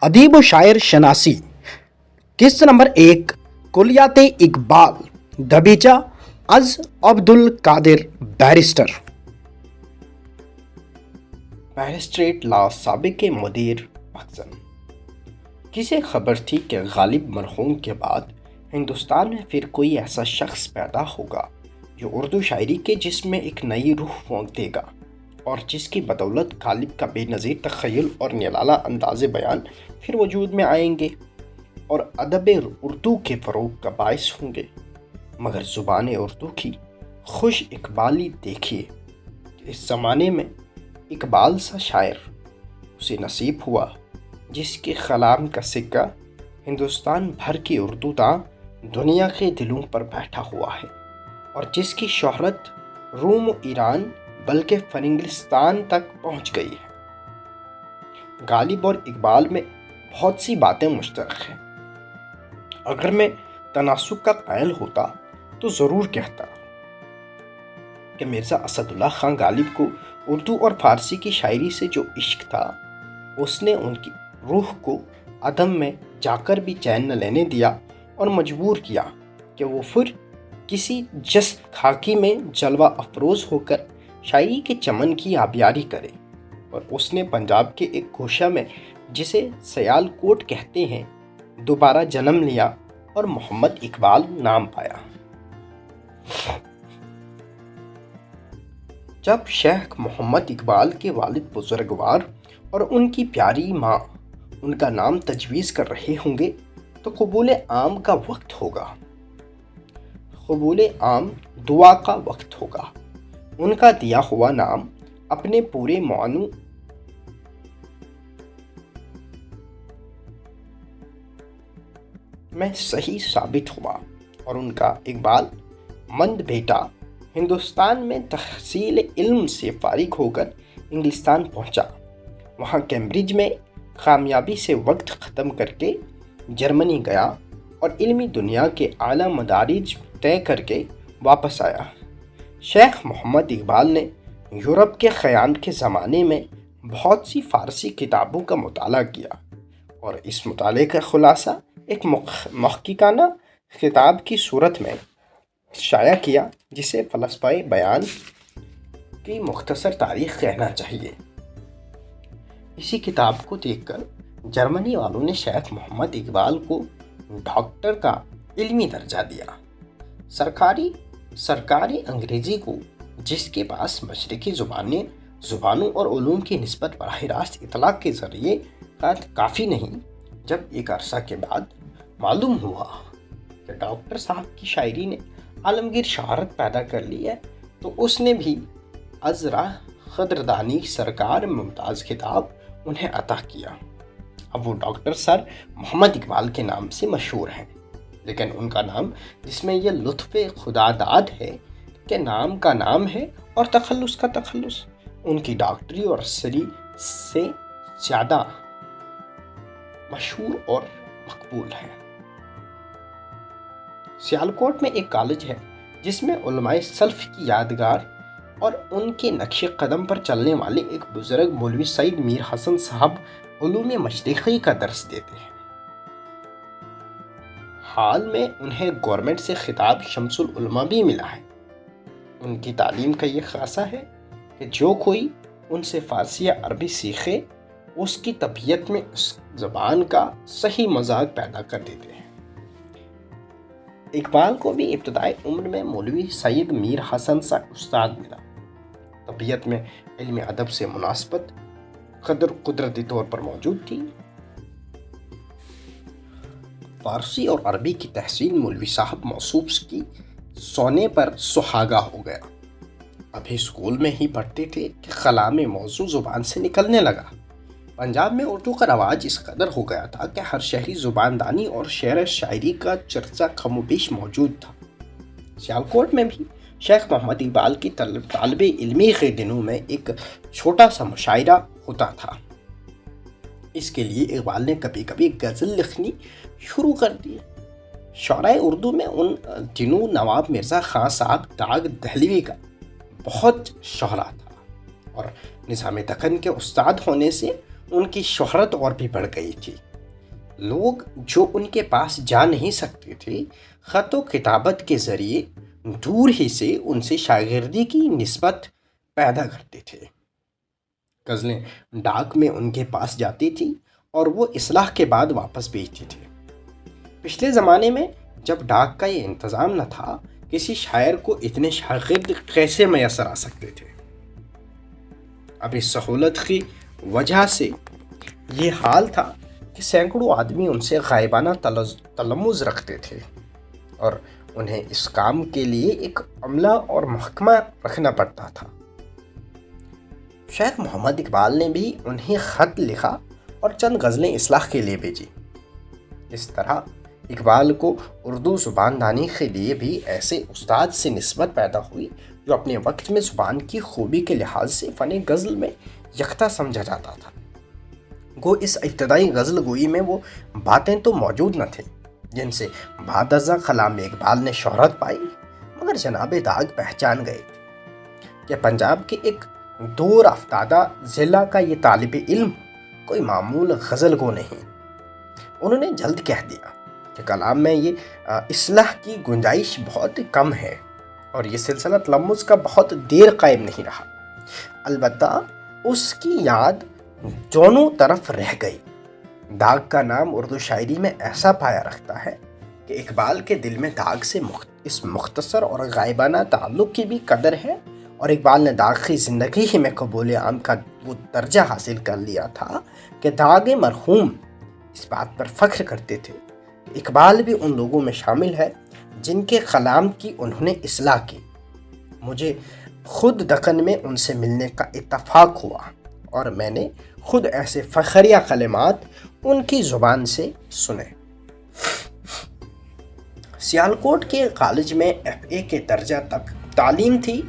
ادیب و شاعر شناسی قسط نمبر 1 کلیات اقبال دبیجہ از عبدالقادر بیرسٹریٹ لا سابق مدیر مخزن۔ کسے خبر تھی کہ غالب مرحوم کے بعد ہندوستان میں پھر کوئی ایسا شخص پیدا ہوگا جو اردو شاعری کے جسم میں ایک نئی روح پھونک دے گا اور جس کی بدولت غالب کا بے نظیر تخیل اور نرالا انداز بیان پھر وجود میں آئیں گے اور ادب اردو کے فروغ کا باعث ہوں گے۔ مگر زبان اردو کی خوش اقبالی دیکھیے کہ اس زمانے میں اقبال سا شاعر اسے نصیب ہوا جس کے کلام کا سکہ ہندوستان بھر کی اردو داں دنیا کے دلوں پر بیٹھا ہوا ہے اور جس کی شہرت روم و ایران بلکہ فرنگلستان تک پہنچ گئی ہے۔ غالب اور اقبال میں بہت سی باتیں مشترک ہیں۔ اگر میں تناسب کا قائل ہوتا تو ضرور کہتا کہ مرزا اسد اللہ خان غالب کو اردو اور فارسی کی شاعری سے جو عشق تھا اس نے ان کی روح کو عدم میں جا کر بھی چین نہ لینے دیا اور مجبور کیا کہ وہ پھر کسی جست خاکی میں جلوہ افروز ہو کر شاعری کے چمن کی آبیاری کرے، اور اس نے پنجاب کے ایک گوشہ میں جسے سیال کوٹ کہتے ہیں دوبارہ جنم لیا اور محمد اقبال نام پایا۔ جب شیخ محمد اقبال کے والد بزرگوار اور ان کی پیاری ماں ان کا نام تجویز کر رہے ہوں گے تو قبول عام کا وقت ہوگا، قبول عام دعا کا وقت ہوگا۔ ان کا دیا ہوا نام اپنے پورے معنی میں صحیح ثابت ہوا اور ان کا اقبال مند بیٹا ہندوستان میں تحصیل علم سے فارغ ہو کر انگلستان پہنچا۔ وہاں کیمبرج میں کامیابی سے وقت ختم کر کے جرمنی گیا اور علمی دنیا کے اعلیٰ مدارج طے کر کے واپس آیا۔ شیخ محمد اقبال نے یورپ کے خیام کے زمانے میں بہت سی فارسی کتابوں کا مطالعہ کیا اور اس مطالعے کا خلاصہ ایک محققانہ خطاب کی صورت میں شائع کیا جسے فلسفہ بیان کی مختصر تاریخ کہنا چاہیے۔ اسی کتاب کو دیکھ کر جرمنی والوں نے شیخ محمد اقبال کو ڈاکٹر کا علمی درجہ دیا۔ سرکاری انگریزی کو جس کے پاس مشرقی زبانوں اور علوم کی نسبت براہ راست اطلاع کے ذریعے کافی نہیں، جب ایک عرصہ کے بعد معلوم ہوا کہ ڈاکٹر صاحب کی شاعری نے عالمگیر شہرت پیدا کر لی ہے تو اس نے بھی عذرا قدردانی سرکار ممتاز خطاب انہیں عطا کیا۔ اب وہ ڈاکٹر سر محمد اقبال کے نام سے مشہور ہیں، لیکن ان کا نام جس میں یہ لطف خدا داد ہے کہ نام کا نام ہے اور تخلص کا تخلص ان کی ڈاکٹری اور سری سے زیادہ مشہور اور مقبول ہے۔ سیالکوٹ میں ایک کالج ہے جس میں علماء سلف کی یادگار اور ان کے نقش قدم پر چلنے والے ایک بزرگ مولوی سید میر حسن صاحب علوم مشرقی کا درس دیتے ہیں۔ حال میں انہیں گورنمنٹ سے خطاب شمس العلماء بھی ملا ہے۔ ان کی تعلیم کا یہ خاصہ ہے کہ جو کوئی ان سے فارسی یا عربی سیکھے اس کی طبیعت میں اس زبان کا صحیح مذاق پیدا کر دیتے ہیں۔ اقبال کو بھی ابتدائی عمر میں مولوی سید میر حسن سا استاد ملا۔ طبیعت میں علم ادب سے مناسبت قدرتی طور پر موجود تھی۔ فارسی اور عربی کی تحصیل مولوی صاحب موصوف کی سونے پر سہاگا ہو گیا۔ ابھی اسکول میں ہی پڑھتے تھے کہ کلام موضوع زبان سے نکلنے لگا۔ پنجاب میں اردو کا رواج اس قدر ہو گیا تھا کہ ہر شہری زباندانی اور شعر شاعری کا چرچہ کم و بیش موجود تھا۔ سیالکوٹ میں بھی شیخ محمد اقبال کی طالب علمی کے دنوں میں ایک چھوٹا سا مشاعرہ ہوتا تھا۔ اس کے لیے اقبال نے کبھی کبھی غزل لکھنی شروع کر دی۔ شعرائے اردو میں ان دنوں نواب مرزا خان صاحب ڈاگ دہلوی کا بہت شہرہ تھا اور نظام دکن کے استاد ہونے سے ان کی شہرت اور بھی بڑھ گئی تھی۔ لوگ جو ان کے پاس جا نہیں سکتے تھے خط و کتابت کے ذریعے دور ہی سے ان سے شاگردی کی نسبت پیدا کرتے تھے۔ غزلیں ڈاک میں ان کے پاس جاتی تھیں اور وہ اصلاح کے بعد واپس بھیجتے تھے۔ پچھلے زمانے میں جب ڈاک کا یہ انتظام نہ تھا، کسی شاعر کو اتنے شاگرد کیسے میسر آ سکتے تھے؟ اب اس سہولت کی وجہ سے یہ حال تھا کہ سینکڑوں آدمی ان سے غائبانہ تلمذ رکھتے تھے اور انہیں اس کام کے لیے ایک عملہ اور محکمہ رکھنا پڑتا تھا۔ شیخ محمد اقبال نے بھی انہیں خط لکھا اور چند غزلیں اصلاح کے لیے بھیجی۔ اس طرح اقبال کو اردو زبان دانی کے لیے بھی ایسے استاد سے نسبت پیدا ہوئی جو اپنے وقت میں زبان کی خوبی کے لحاظ سے فن غزل میں یکتا سمجھا جاتا تھا۔ گو اس ابتدائی غزل گوئی میں وہ باتیں تو موجود نہ تھیں جن سے بعد ازاں کلام اقبال نے شہرت پائی، مگر جناب داغ پہچان گئے کہ پنجاب کے ایک دور افتادہ ضلع کا یہ طالب علم کوئی معمول غزل گو نہیں۔ انہوں نے جلد کہہ دیا کہ کلام میں یہ اصلاح کی گنجائش بہت کم ہے اور یہ سلسلہ تلمذ کا بہت دیر قائم نہیں رہا، البتہ اس کی یاد دونوں طرف رہ گئی۔ داغ کا نام اردو شاعری میں ایسا پایا رکھتا ہے کہ اقبال کے دل میں داغ سے اس مختصر اور غائبانہ تعلق کی بھی قدر ہے، اور اقبال نے داغ کی زندگی ہی میں قبول عام کا وہ درجہ حاصل کر لیا تھا کہ داغ مرحوم اس بات پر فخر کرتے تھے کہ اقبال بھی ان لوگوں میں شامل ہے جن کے کلام کی انہوں نے اصلاح کی۔ مجھے خود دکن میں ان سے ملنے کا اتفاق ہوا اور میں نے خود ایسے فخریہ کلمات ان کی زبان سے سنے۔ سیالکوٹ کے کالج میں FA کے درجہ تک تعلیم تھی۔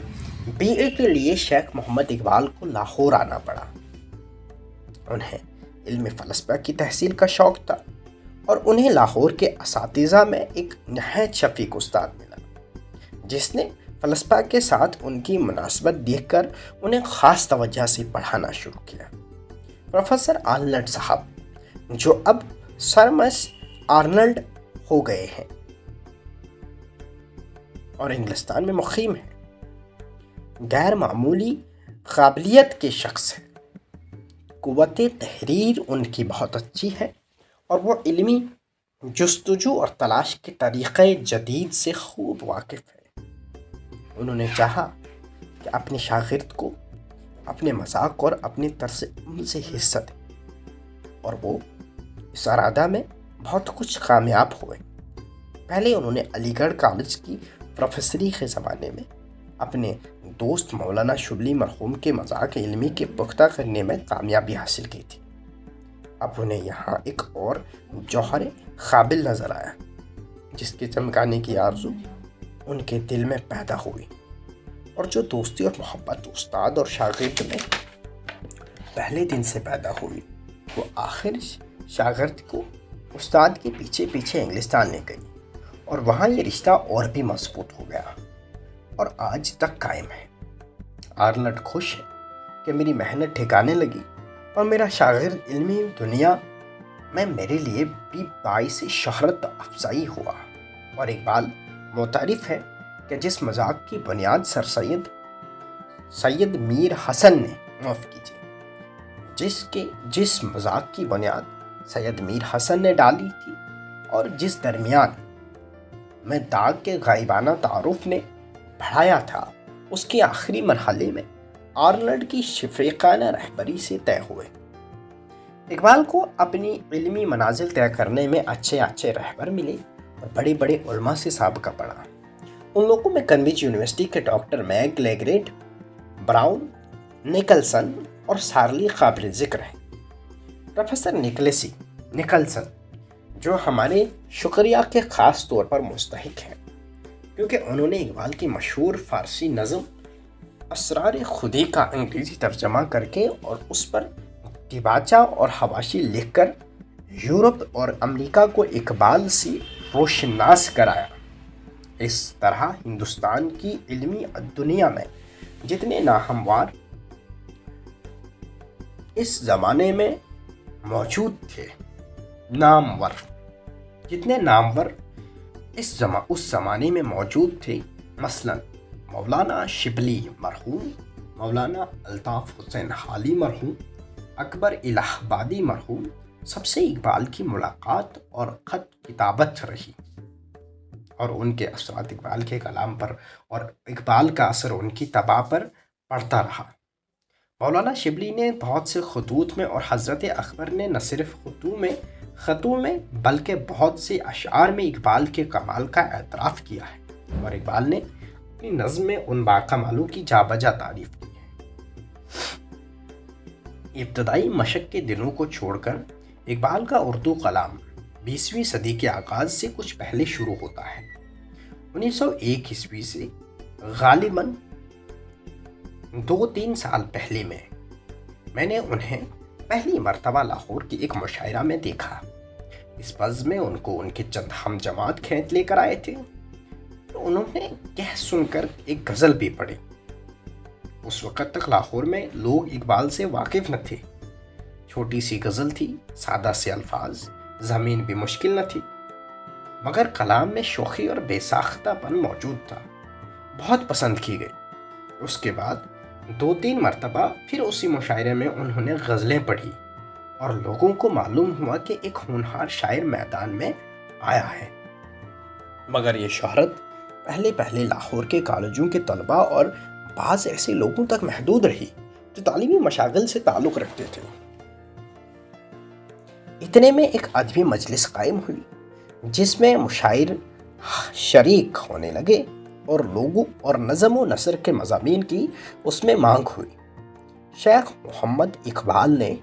BA کے لیے شیخ محمد اقبال کو لاہور آنا پڑا۔ انہیں علم فلسفہ کی تحصیل کا شوق تھا اور انہیں لاہور کے اساتذہ میں ایک نہایت شفیق استاد ملا جس نے فلسفہ کے ساتھ ان کی مناسبت دیکھ کر انہیں خاص توجہ سے پڑھانا شروع کیا۔ پروفیسر آرنلڈ صاحب جو اب سر مس آرنلڈ ہو گئے ہیں اور انگلستان میں مقیم ہیں، غیر معمولی قابلیت کے شخص ہیں۔ قوت تحریر ان کی بہت اچھی ہے اور وہ علمی جستجو اور تلاش کے طریقے جدید سے خوب واقف ہے۔ انہوں نے چاہا کہ اپنے شاگرد کو اپنے مذاق اور اپنے طرز عمل سے حصہ دے اور وہ اس ارادہ میں بہت کچھ کامیاب ہوئے۔ پہلے انہوں نے علی گڑھ کالج کی پروفیسری کے زمانے میں اپنے دوست مولانا شبلی مرحوم کے مذاق علمی کے پختہ کرنے میں کامیابی حاصل کی تھی۔ اب انہیں یہاں ایک اور جوہر قابل نظر آیا جس کے چمکانے کی آرزو ان کے دل میں پیدا ہوئی، اور جو دوستی اور محبت استاد اور شاگرد میں پہلے دن سے پیدا ہوئی وہ آخر شاگرد کو استاد کے پیچھے پیچھے انگلستان لے گئی اور وہاں یہ رشتہ اور بھی مضبوط ہو گیا اور آج تک قائم ہے۔ آرنلڈ خوش ہے کہ میری محنت ٹھکانے لگی اور میرا شاگرد علمی دنیا میں میرے لیے بھی باعث شہرت افزائی ہوا، اور اقبال معترف ہے کہ جس مذاق کی بنیاد سر سید میر حسن نے معاف کیجیے جس مذاق کی بنیاد سید میر حسن نے ڈالی تھی اور جس درمیان میں داغ کے غائبانہ تعارف نے بڑھایا تھا، اس کے آخری مرحلے میں آرنلڈ کی شفیقانہ رہبری سے طے ہوئے۔ اقبال کو اپنی علمی منازل طے کرنے میں اچھے رہبر ملے اور بڑے بڑے علماء سے سابقہ پڑھا۔ ان لوگوں میں کینبرج یونیورسٹی کے ڈاکٹر میگ لیگریٹ، براؤن، نکلسن اور سارلی قابل ذکر ہیں۔ پروفیسر نکلسن جو ہمارے شکریہ کے خاص طور پر مستحق ہیں کیونکہ انہوں نے اقبال کی مشہور فارسی نظم اسرار خودی کا انگریزی ترجمہ کر کے اور اس پر دیباچہ اور حواشی لکھ کر یورپ اور امریکہ کو اقبال سے روشناس کرایا۔ اس طرح ہندوستان کی علمی دنیا میں جتنے ناہموار اس زمانے میں موجود تھے نامور جتنے نامور اس زمانے میں موجود تھے، مثلا مولانا شبلی مرحوم، مولانا الطاف حسین حالی مرحوم، اکبر الہ آبادی مرحوم، سب سے اقبال کی ملاقات اور خط کتابت رہی، اور ان کے اثرات اقبال کے کلام پر اور اقبال کا اثر ان کی طبع پر پڑتا رہا۔ مولانا شبلی نے بہت سے خطوط میں اور حضرت اکبر نے نہ صرف خطوں میں بلکہ بہت سے اشعار میں اقبال کے کمال کا اعتراف کیا ہے، اور اقبال نے اپنی نظم میں ان باکمالوں کی جا بجا تعریف کی ہے۔ ابتدائی مشق کے دنوں کو چھوڑ کر اقبال کا اردو کلام 20ویں صدی کے آغاز سے کچھ پہلے شروع ہوتا ہے۔ 1901 عیسوی سے غالباً 2-3 سال پہلے میں نے انہیں پہلی مرتبہ لاہور کی ایک مشاعرہ میں دیکھا۔ اس بزم میں ان کو ان کے چند ہم جماعت کھینچ لے کر آئے تھے، تو انہوں نے کہہ سن کر ایک غزل بھی پڑھی۔ اس وقت تک لاہور میں لوگ اقبال سے واقف نہ تھے۔ چھوٹی سی غزل تھی، سادہ سے الفاظ، زمین بھی مشکل نہ تھی، مگر کلام میں شوخی اور بے ساختہ پن موجود تھا۔ بہت پسند کی گئی۔ اس کے بعد 2-3 مرتبہ پھر اسی مشاعرے میں انہوں نے غزلیں پڑھی، اور لوگوں کو معلوم ہوا کہ ایک ہونہار شاعر میدان میں آیا ہے۔ مگر یہ شہرت پہلے لاہور کے کالجوں کے طلباء اور بعض ایسے لوگوں تک محدود رہی جو تعلیمی مشاغل سے تعلق رکھتے تھے۔ اتنے میں ایک ادبی مجلس قائم ہوئی جس میں مشاعر شریک ہونے لگے، اور لوگوں اور نظم و نثر کے مضامین کی اس میں مانگ ہوئی۔ شیخ محمد اقبال نے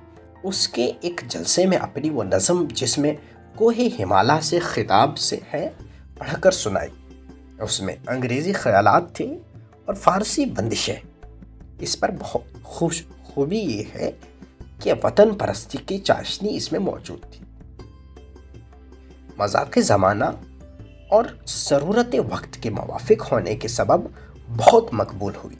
اس کے ایک جلسے میں اپنی وہ نظم جس میں کوہ ہمالیہ سے خطاب سے ہے پڑھ کر سنائی۔ اس میں انگریزی خیالات تھے اور فارسی بندشیں۔ اس پر بہت خوبی یہ ہے کہ وطن پرستی کی چاشنی اس میں موجود تھی۔ مذاق زمانہ اور ضرورت وقت کے موافق ہونے کے سبب بہت مقبول ہوئی،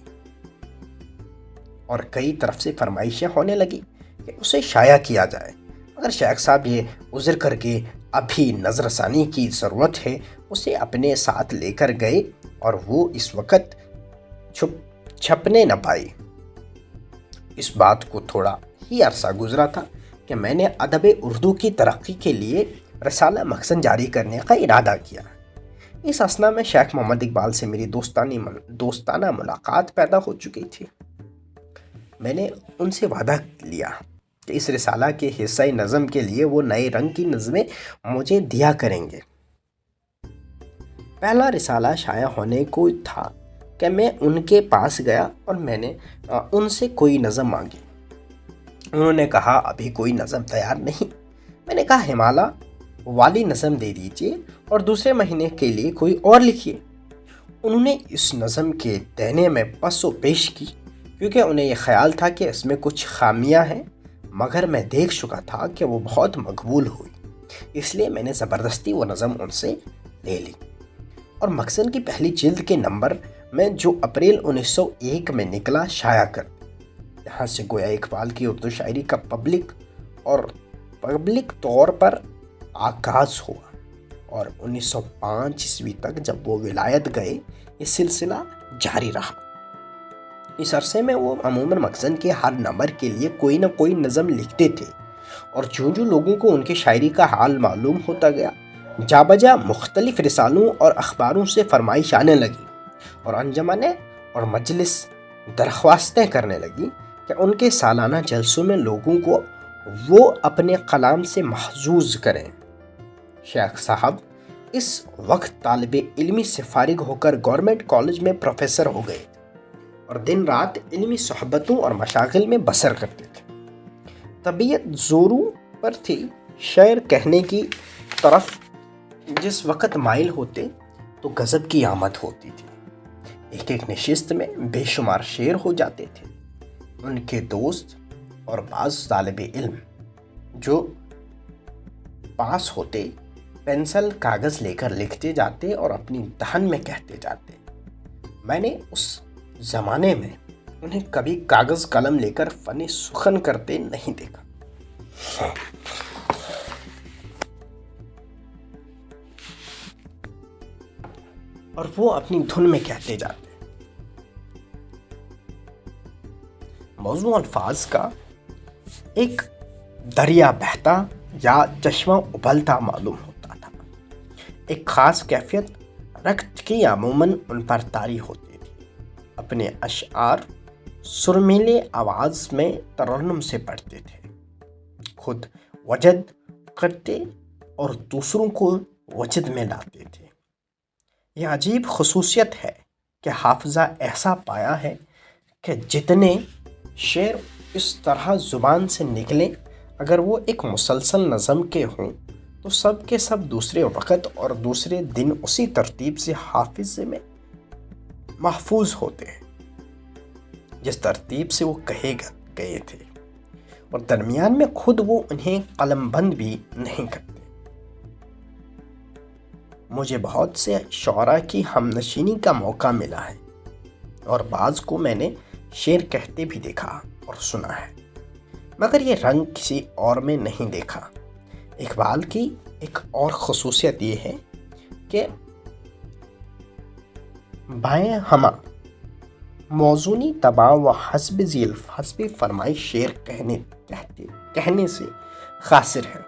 اور کئی طرف سے فرمائشیں ہونے لگی کہ اسے شائع کیا جائے، مگر شیخ صاحب یہ عذر کر کے ابھی نظر ثانی کی ضرورت ہے، اسے اپنے ساتھ لے کر گئے، اور وہ اس وقت چھپنے نہ پائی۔ اس بات کو تھوڑا ہی عرصہ گزرا تھا کہ میں نے ادب اردو کی ترقی کے لیے رسالہ مخزن جاری کرنے کا ارادہ کیا۔ اس اثنا میں شیخ محمد اقبال سے میری دوستانہ ملاقات پیدا ہو چکی تھی۔ میں نے ان سے وعدہ لیا کہ اس رسالہ کے حصہ نظم کے لیے وہ نئے رنگ کی نظمیں مجھے دیا کریں گے۔ پہلا رسالہ شائع ہونے کو تھا کہ میں ان کے پاس گیا اور میں نے ان سے کوئی نظم مانگی۔ انہوں نے کہا ابھی کوئی نظم تیار نہیں۔ میں نے کہا ہمالیہ والی نظم دے دیجیے اور دوسرے مہینے کے لیے کوئی اور لکھیے۔ انہوں نے اس نظم کے دینے میں پس و پیش کی، کیونکہ انہیں یہ خیال تھا کہ اس میں کچھ خامیاں ہیں، مگر میں دیکھ چکا تھا کہ وہ بہت مقبول ہوئی، اس لیے میں نے زبردستی وہ نظم ان سے لے لی، اور مخزن کی پہلی جلد کے نمبر میں جو اپریل 1901 میں نکلا شائع کر دی۔ یہاں سے گویا اقبال کی اردو شاعری کا پبلک طور پر آغاز ہوا، اور 1905 عیسوی تک جب وہ ولایت گئے یہ سلسلہ جاری رہا۔ اس عرصے میں وہ عموماً مخزن کے ہر نمبر کے لیے کوئی نہ کوئی نظم لکھتے تھے، اور جو لوگوں کو ان کی شاعری کا حال معلوم ہوتا گیا، جا بجا مختلف رسالوں اور اخباروں سے فرمائش آنے لگی، اور انجمنیں اور مجلس درخواستیں کرنے لگی کہ ان کے سالانہ جلسوں میں لوگوں کو وہ اپنے کلام سے محظوظ کریں۔ شیخ صاحب اس وقت طالب علمی سے فارغ ہو کر گورنمنٹ کالج میں پروفیسر ہو گئے تھے، اور دن رات علمی صحبتوں اور مشاغل میں بسر کرتے تھے۔ طبیعت زوروں پر تھی، شعر کہنے کی طرف جس وقت مائل ہوتے تو غضب کی آمد ہوتی تھی۔ ایک نشست میں بے شمار شعر ہو جاتے تھے۔ ان کے دوست اور بعض طالب علم جو پاس ہوتے پینسل کاغذ لے کر لکھتے جاتے اور اپنی دہن میں کہتے جاتے۔ میں نے اس زمانے میں انہیں کبھی کاغذ قلم لے کر فن سخن کرتے نہیں دیکھا۔ اور وہ اپنی دھن میں کہتے جاتے ہیں۔ موضوع الفاظ کا ایک دریا بہتا یا چشمہ ابلتا معلوم ہوتا تھا۔ ایک خاص کیفیت رکھت کی عموماً ان پر طاری ہوتی تھی۔ اپنے اشعار سرمیلے آواز میں ترنم سے پڑھتے تھے، خود وجد کرتے اور دوسروں کو وجد میں لاتے تھے۔ یہ عجیب خصوصیت ہے کہ حافظہ ایسا پایا ہے کہ جتنے شعر اس طرح زبان سے نکلیں، اگر وہ ایک مسلسل نظم کے ہوں تو سب کے سب دوسرے وقت اور دوسرے دن اسی ترتیب سے حافظے میں محفوظ ہوتے ہیں جس ترتیب سے وہ کہے گئے تھے، اور درمیان میں خود وہ انہیں قلم بند بھی نہیں کرتے۔ مجھے بہت سے شعراء کی ہم نشینی کا موقع ملا ہے اور بعض کو میں نے شعر کہتے بھی دیکھا اور سنا ہے، مگر یہ رنگ کسی اور میں نہیں دیکھا۔ اقبال کی ایک اور خصوصیت یہ ہے کہ بائیں ہمہ موزونی طبع و حسب ذی الفاظ فرمائی شعر کہنے سے قاصر ہے۔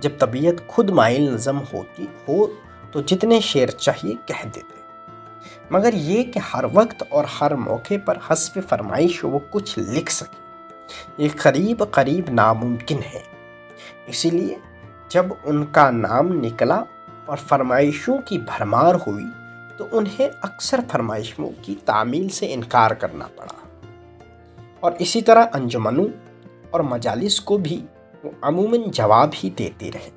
جب طبیعت خود مائل نظم ہوتی ہو تو جتنے شعر چاہیے کہہ دیتے، مگر یہ کہ ہر وقت اور ہر موقع پر حسب فرمائش وہ کچھ لکھ سکے، یہ قریب ناممکن ہے۔ اسی لیے جب ان کا نام نکلا اور فرمائشوں کی بھرمار ہوئی تو انہیں اکثر فرمائشوں کی تعمیل سے انکار کرنا پڑا، اور اسی طرح انجمنوں اور مجالس کو بھی وہ عموماً جواب ہی دیتے رہے۔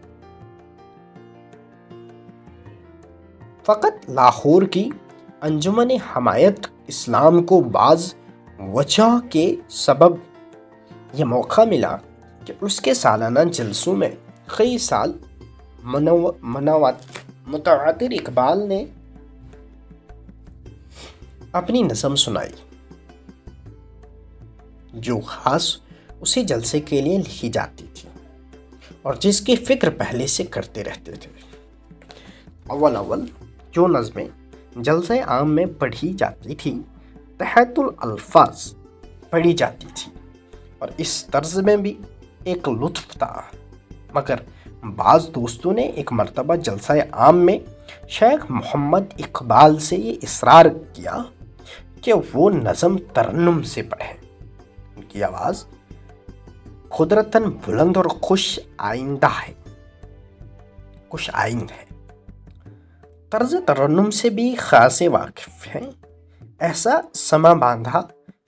فقط لاہور کی انجمن حمایت اسلام کو بعض وجہ کے سبب یہ موقع ملا کہ اس کے سالانہ جلسوں میں کئی سال متواتر اقبال نے اپنی نظم سنائی، جو خاص اسی جلسے کے لیے لکھی جاتی تھی اور جس کی فکر پہلے سے کرتے رہتے تھے۔ اول جو نظمیں جلسہ عام میں پڑھی جاتی تھی تحت الالفاظ پڑھی جاتی تھی، اور اس طرز میں بھی ایک لطف تھا، مگر بعض دوستوں نے ایک مرتبہ جلسہ عام میں شیخ محمد اقبال سے یہ اصرار کیا کہ وہ نظم ترنم سے پڑھیں۔ ان کی آواز قدرتاً بلند اور خوش آئند ہے، طرز ترنم سے بھی خاصے واقف ہیں۔ ایسا سما باندھا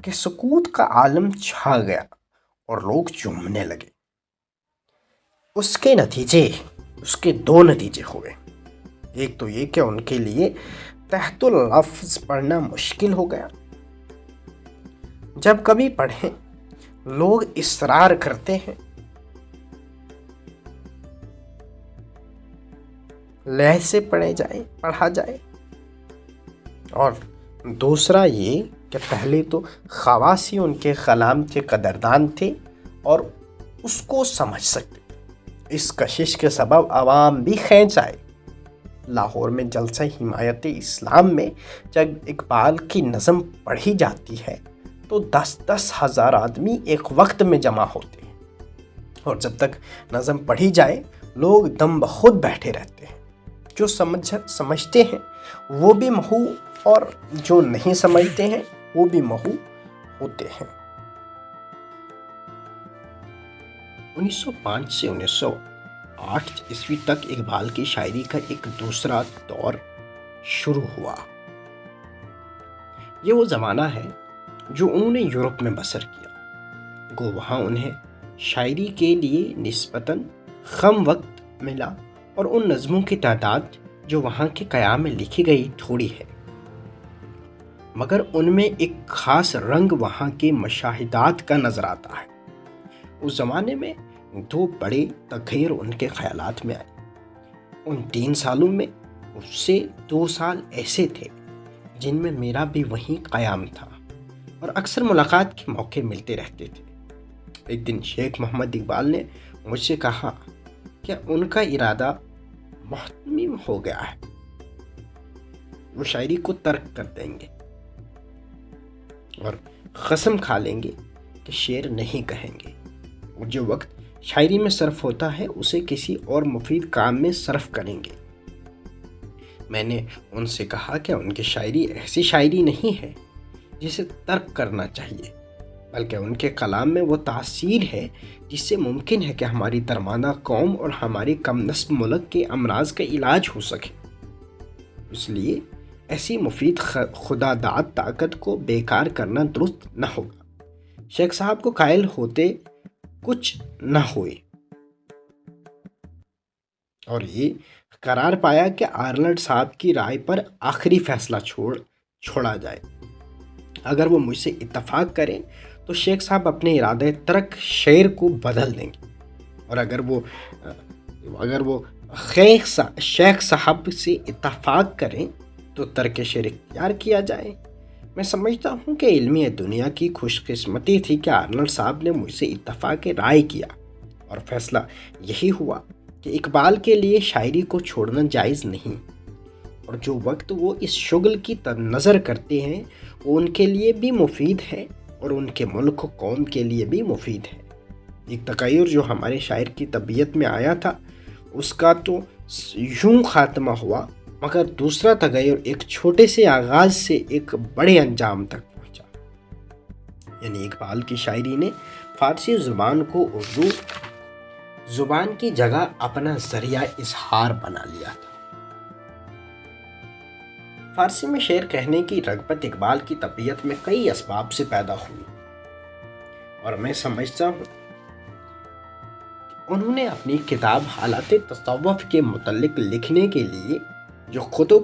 کہ سکوت کا عالم چھا گیا اور لوگ جھومنے لگے۔ اس کے دو نتیجے ہوئے۔ ایک تو یہ کہ ان کے لیے تحت اللفظ پڑھنا مشکل ہو گیا۔ جب کبھی پڑھیں لوگ اصرار کرتے ہیں لہ سے پڑھا جائے، اور دوسرا یہ کہ پہلے تو خواص ہی ان کے کلام کے قدردان تھے اور اس کو سمجھ سکتے۔ اس کشش کے سبب عوام بھی کھینچ آئے۔ لاہور میں جلسہ حمایت اسلام میں جب اقبال کی نظم پڑھی جاتی ہے تو 10 ہزار آدمی ایک وقت میں جمع ہوتے ہیں، اور جب تک نظم پڑھی جائے لوگ دم بخود بیٹھے رہتے ہیں۔ جو سمجھتے ہیں وہ بھی محو اور جو نہیں سمجھتے ہیں وہ بھی محو ہوتے ہیں۔ 1905 سے 1908 عیسوی تک اقبال کی شاعری کا ایک دوسرا دور شروع ہوا۔ یہ وہ زمانہ ہے جو انہوں نے یورپ میں بسر کیا، گو وہاں انہیں شاعری کے لیے نسبتاً کم وقت ملا، اور ان نظموں کی تعداد جو وہاں کے قیام میں لکھی گئی تھوڑی ہے، مگر ان میں ایک خاص رنگ وہاں کے مشاہدات کا نظر آتا ہے۔ اس زمانے میں 2 بڑے تغیر ان کے خیالات میں آئے۔ ان 3 سالوں میں اس سے 2 سال ایسے تھے جن میں میرا بھی وہیں قیام تھا اور اکثر ملاقات کے موقع ملتے رہتے تھے۔ ایک دن شیخ محمد اقبال نے مجھ سے کہا کہ ان کا ارادہ محتمم ہو گیا ہے، وہ شاعری کو ترک کر دیں گے اور قسم کھا لیں گے کہ شعر نہیں کہیں گے، اور جو وقت شاعری میں صرف ہوتا ہے اسے کسی اور مفید کام میں صرف کریں گے۔ میں نے ان سے کہا کہ ان کی شاعری ایسی شاعری نہیں ہے جسے ترک کرنا چاہیے، بلکہ ان کے کلام میں وہ تاثیر ہے جس سے ممکن ہے کہ ہماری درماندہ قوم اور ہماری کم نسب ملک کے امراض کا علاج ہو سکے۔ اس لیے ایسی مفید خدا داد طاقت کو بیکار کرنا درست نہ ہوگا۔ شیخ صاحب کو قائل ہوتے کچھ نہ ہوئے اور یہ قرار پایا کہ آرنلڈ صاحب کی رائے پر آخری فیصلہ چھوڑا جائے۔ اگر وہ مجھ سے اتفاق کریں تو شیخ صاحب اپنے ارادہ ترک شعر کو بدل دیں گے، اور اگر وہ شیخ صاحب سے اتفاق کریں تو ترک شعر اختیار کیا جائے۔ میں سمجھتا ہوں کہ علمی دنیا کی خوش قسمتی تھی کہ آرنلڈ صاحب نے مجھ سے اتفاق رائے کیا، اور فیصلہ یہی ہوا کہ اقبال کے لیے شاعری کو چھوڑنا جائز نہیں، اور جو وقت وہ اس شغل کی نظر کرتے ہیں وہ ان کے لیے بھی مفید ہے اور ان کے ملک و قوم کے لیے بھی مفید ہے۔ ایک تغیر جو ہمارے شاعر کی طبیعت میں آیا تھا اس کا تو یوں خاتمہ ہوا، مگر دوسرا تغیر ایک چھوٹے سے آغاز سے ایک بڑے انجام تک پہنچا۔ یعنی اقبال کی شاعری نے فارسی زبان کو اردو زبان کی جگہ اپنا ذریعہ اظہار بنا لیا تھا۔ فارسی میں شعر کہنے کی رغبت اقبال کی طبیعت میں کئی اسباب سے پیدا ہوئی، اور میں سمجھتا ہوں کہ انہوں نے اپنی کتاب حالات تصوف کے متعلق لکھنے کے لیے جو خطب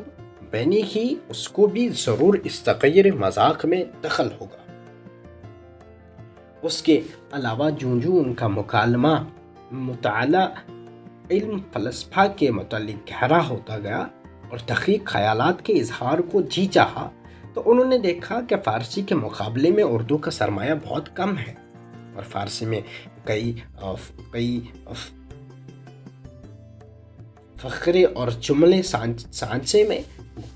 بینی کی اس کو بھی ضرور اس تغیر مذاق میں دخل ہوگا۔ اس کے علاوہ جوں ان کا مطالعہ علم فلسفہ کے متعلق گہرا ہوتا گیا اور تحقیق خیالات کے اظہار کو جی چاہا، تو انہوں نے دیکھا کہ فارسی کے مقابلے میں اردو کا سرمایہ بہت کم ہے، اور فارسی میں کئی فقرے اور جملے سانچے میں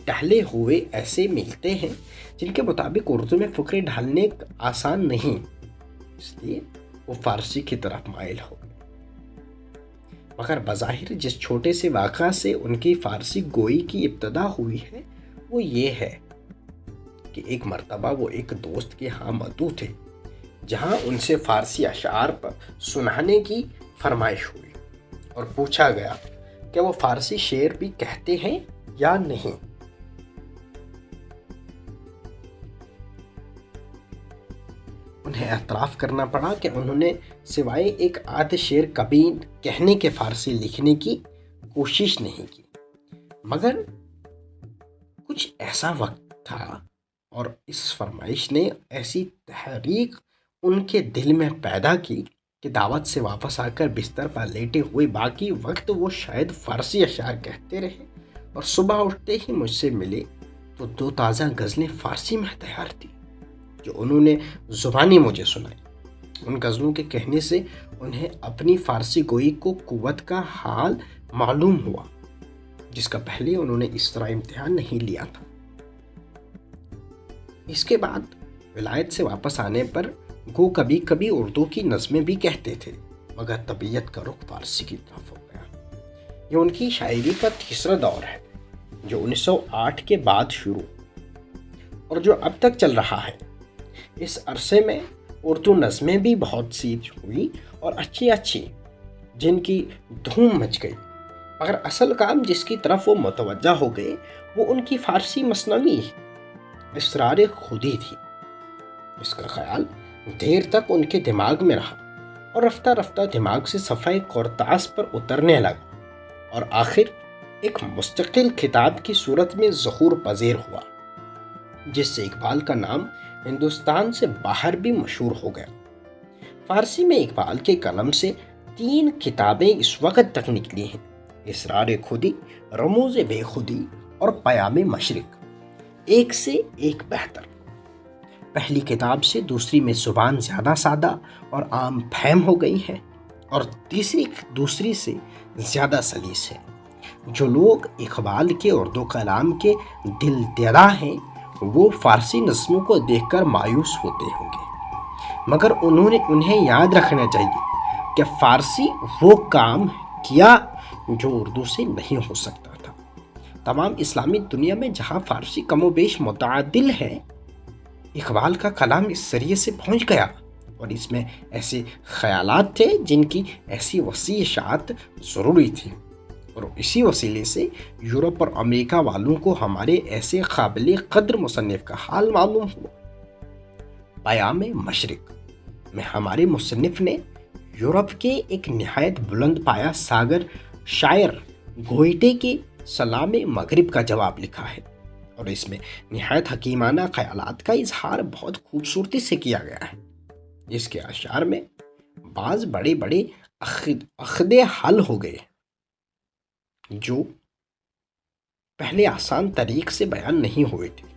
ڈھلے ہوئے ایسے ملتے ہیں جن کے مطابق اردو میں فقرے ڈھالنے آسان نہیں، اس لیے وہ فارسی کی طرف مائل ہو گئے۔ مگر بظاہر جس چھوٹے سے واقعہ سے ان کی فارسی گوئی کی ابتدا ہوئی ہے وہ یہ ہے کہ ایک مرتبہ وہ ایک دوست کے ہاں مدعو تھے، جہاں ان سے فارسی اشعار پر سنانے کی فرمائش ہوئی اور پوچھا گیا کہ وہ فارسی شعر بھی کہتے ہیں یا نہیں۔ انہیں اعتراف کرنا پڑا کہ انہوں نے سوائے ایک آدھ شعر کبھی کہنے کے فارسی لکھنے کی کوشش نہیں کی، مگر کچھ ایسا وقت تھا اور اس فرمائش نے ایسی تحریک ان کے دل میں پیدا کی کہ دعوت سے واپس آ کر بستر پر لیٹے ہوئے باقی وقت وہ شاید فارسی اشعار کہتے رہے، اور صبح اٹھتے ہی مجھ سے ملے تو 2 تازہ غزلیں فارسی میں تیار تھی جو انہوں نے زبانی مجھے سنائی۔ ان غزلوں کے کہنے سے انہیں اپنی فارسی گوئی کو قوت کا حال معلوم ہوا، جس کا پہلے انہوں نے اس طرح امتحان نہیں لیا تھا۔ اس کے بعد ولایت سے واپس آنے پر گو کبھی کبھی اردو کی نظمیں بھی کہتے تھے، مگر طبیعت کا رخ فارسی کی طرف ہو گیا۔ یہ ان کی شاعری کا تیسرا دور ہے جو 1908 کے بعد شروع اور جو اب تک چل رہا ہے۔ اس عرصے میں اردو نظمیں بھی بہت سی ہوئی اور اچھی جن کی دھوم مچ گئی، مگر اصل کام جس کی طرف وہ متوجہ ہو گئے وہ ان کی فارسی مثنوی اسرار خودی تھی۔ اس کا خیال دیر تک ان کے دماغ میں رہا اور رفتہ رفتہ دماغ سے صفحہ قرطاس پر اترنے لگا اور آخر ایک مستقل کتاب کی صورت میں ظہور پذیر ہوا، جس سے اقبال کا نام ہندوستان سے باہر بھی مشہور ہو گیا۔ فارسی میں اقبال کے قلم سے 3 کتابیں اس وقت تک نکلی ہیں: اسرار خودی، رموز بے خودی اور پیام مشرق، ایک سے ایک بہتر۔ پہلی کتاب سے دوسری میں زبان زیادہ سادہ اور عام فہم ہو گئی ہے، اور دوسری سے زیادہ سلیس ہے۔ جو لوگ اقبال کے اردو کلام کے دل دیدہ ہیں وہ فارسی نظموں کو دیکھ کر مایوس ہوتے ہوں گے، مگر انہیں یاد رکھنا چاہیے کہ فارسی وہ کام کیا جو اردو سے نہیں ہو سکتا تھا۔ تمام اسلامی دنیا میں جہاں فارسی کم و بیش متعادل ہے، اقبال کا کلام اس ذریعے سے پہنچ گیا، اور اس میں ایسے خیالات تھے جن کی ایسی وسیع اشاعت ضروری تھی، اور اسی وسیلے سے یورپ اور امریکہ والوں کو ہمارے ایسے قابل قدر مصنف کا حال معلوم ہوا۔ پیام مشرق میں ہمارے مصنف نے یورپ کے ایک نہایت بلند پایہ ساگر شاعر گوئٹے کے سلام مغرب کا جواب لکھا ہے، اور اس میں نہایت حکیمانہ خیالات کا اظہار بہت خوبصورتی سے کیا گیا ہے۔ اس کے اشعار میں بعض بڑے بڑے عقدے حل ہو گئے جو پہلے آسان طریق سے بیان نہیں ہوئے تھے۔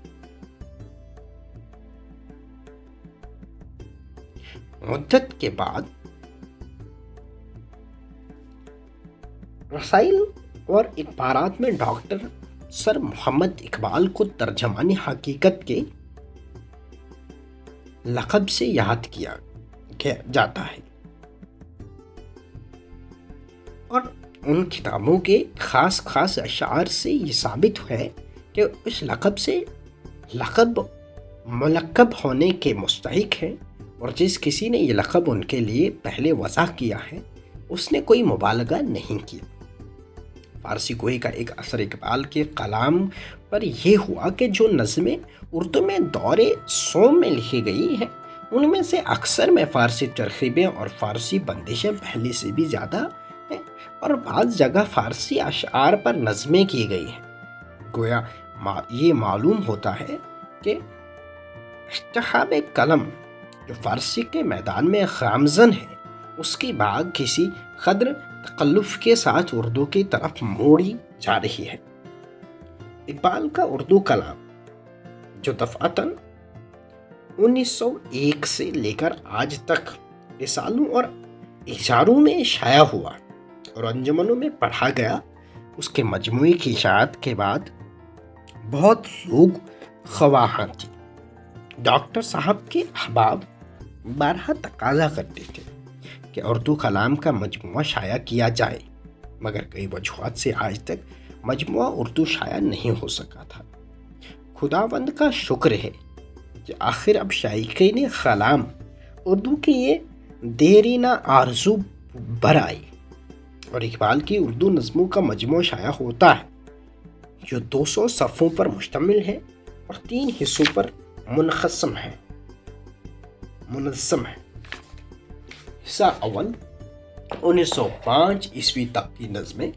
مدت کے بعد رسائل اور اخبارات میں ڈاکٹر سر محمد اقبال کو ترجمان حقیقت کے لقب سے یاد کیا جاتا ہے، اور ان کتابوں کے خاص اشعار سے یہ ثابت ہے کہ اس لقب سے ملقب ہونے کے مستحق ہیں، اور جس کسی نے یہ لقب ان کے لیے پہلے وضع کیا ہے اس نے کوئی مبالغہ نہیں کیا۔ فارسی گوئی کا ایک اثر اقبال کے کلام پر یہ ہوا کہ جو نظمیں اردو میں دور سوم میں لکھی گئی ہیں ان میں سے اکثر میں فارسی ترکیبیں اور فارسی بندشیں پہلے سے بھی زیادہ ہیں، اور بعض جگہ فارسی اشعار پر نظمیں کی گئی ہیں۔ گویا یہ معلوم ہوتا ہے کہ اشتہاب قلم جو فارسی کے میدان میں گامزن ہے اس کی باغ کسی قدر تکلف کے ساتھ اردو کی طرف موڑی جا رہی ہے۔ اقبال کا اردو کلام جو دفعتاً 1901 سے لے کر آج تک رسالوں اور اشاروں میں شائع ہوا اور انجمنوں میں پڑھا گیا، اس کے مجموعے کی اشاعت کے بعد بہت لوگ خواہاں تھے۔ ڈاکٹر صاحب کے احباب بارہا تقاضا کرتے تھے کہ اردو کلام کا مجموعہ شائع کیا جائے، مگر کئی وجوہات سے آج تک مجموعہ اردو شائع نہیں ہو سکا تھا۔ خداوند کا شکر ہے کہ آخر اب شائقین کلام اردو کی یہ دیرینہ آرزو بر آئی، اور اقبال کی اردو نظموں کا مجموعہ شائع ہوتا ہے جو 200 صفحوں پر مشتمل ہے اور 3 حصوں پر منظم ہے۔ حصہ اول 1905 عیسوی تک کی نظمیں،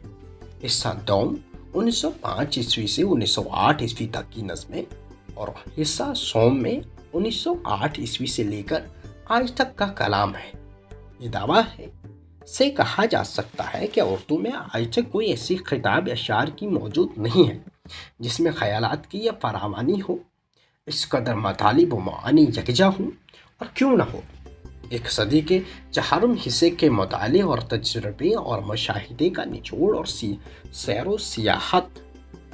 حصہ دوم 1905 عیسوی سے 1908 عیسوی تک کی نظمیں، اور حصہ سوم میں 1908 عیسوی سے لے کر آج تک کا کلام ہے۔ یہ دعویٰ سے کہا جا سکتا ہے کہ اردو میں آج تک کوئی ایسی خطاب اشعار کی موجود نہیں ہے جس میں خیالات کی یہ فراوانی ہو، اس قدر مطالب و معانی یکجا ہوں، اور کیوں نہ ہو ایک صدی کے چہارم حصے کے مطالعے اور تجربے اور مشاہدے کا نچوڑ اور سیر و سیاحت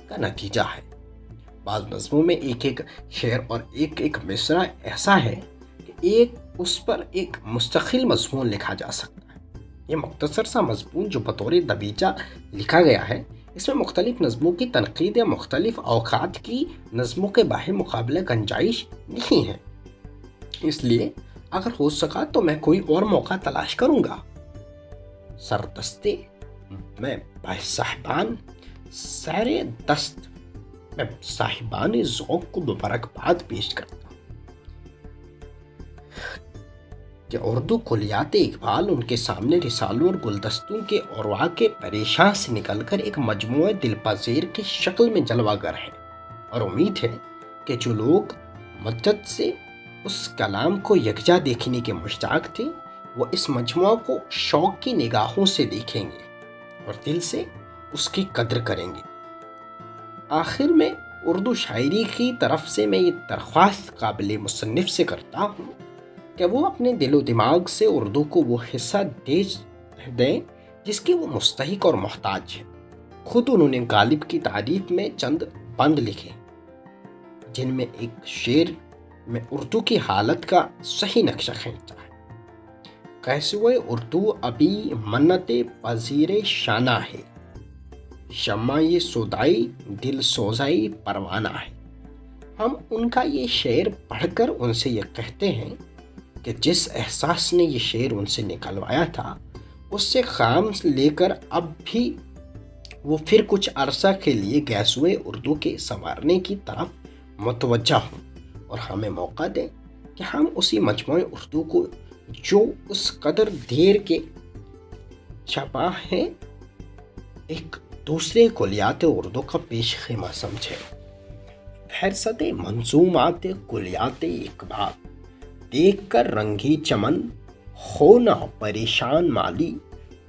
کا نتیجہ ہے۔ بعض نظموں میں ایک ایک شعر اور ایک ایک مصرع ایسا ہے کہ اس پر ایک مستقل مضمون لکھا جا سکتا ہے۔ یہ مختصر سا مضمون جو بطور دبیچہ لکھا گیا ہے، اس میں مختلف نظموں کی تنقید یا مختلف اوقات کی نظموں کے باہم مقابلہ گنجائش نہیں ہے، اس لیے اگر ہو سکا تو میں کوئی اور موقع تلاش کروں گا۔ سردستے میں صاحبان سیر دست میں صاحبان ذوق کو مبارکباد پیش کرتا ہوں کہ اردو کلیات اقبال ان کے سامنے رسالوں اور گلدستوں کے اوروا کے پریشاں سے نکل کر ایک مجموعہ دلپذیر کی شکل میں جلوہ گر ہے، اور امید ہے کہ جو لوگ مدت سے اس کلام کو یکجا دیکھنے کے مشتاق تھے وہ اس مجموعہ کو شوق کی نگاہوں سے دیکھیں گے اور دل سے اس کی قدر کریں گے۔ آخر میں اردو شاعری کی طرف سے میں یہ درخواست قابل مصنف سے کرتا ہوں کہ وہ اپنے دل و دماغ سے اردو کو وہ حصہ دیں جس کی وہ مستحق اور محتاج ہے۔ خود انہوں نے غالب کی تعریف میں چند بند لکھے جن میں ایک شعر میں اردو کی حالت کا صحیح نقشہ کھینچا ہے۔ قیسوئے اردو ابھی منت پذیر شانہ ہے، شمع سودائی دل سوزائی پروانہ ہے۔ ہم ان کا یہ شعر پڑھ کر ان سے یہ کہتے ہیں کہ جس احساس نے یہ شعر ان سے نکلوایا تھا اس سے کام لے کر اب بھی وہ پھر کچھ عرصہ کے لیے گیسوئے اردو کے سنوارنے کی طرف متوجہ ہوں اور ہمیں موقع دیں کہ ہم اسی مجموعہ اردو کو جو اس قدر دیر کے چھپا ہے ایک دوسرے کلیات اردو کا پیش خیمہ سمجھے۔ فہرست منظومات کلیات اقبال، دیکھ کر رنگی چمن ہونا پریشان مالی،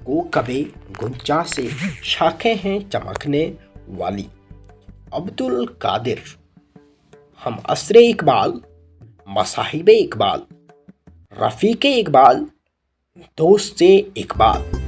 کو کبے گنجا سے شاخیں ہیں چمکنے والی۔ عبدالقادر۔ ہم عصر اقبال، مصاحب اقبال، رفیق اقبال، دوست اقبال۔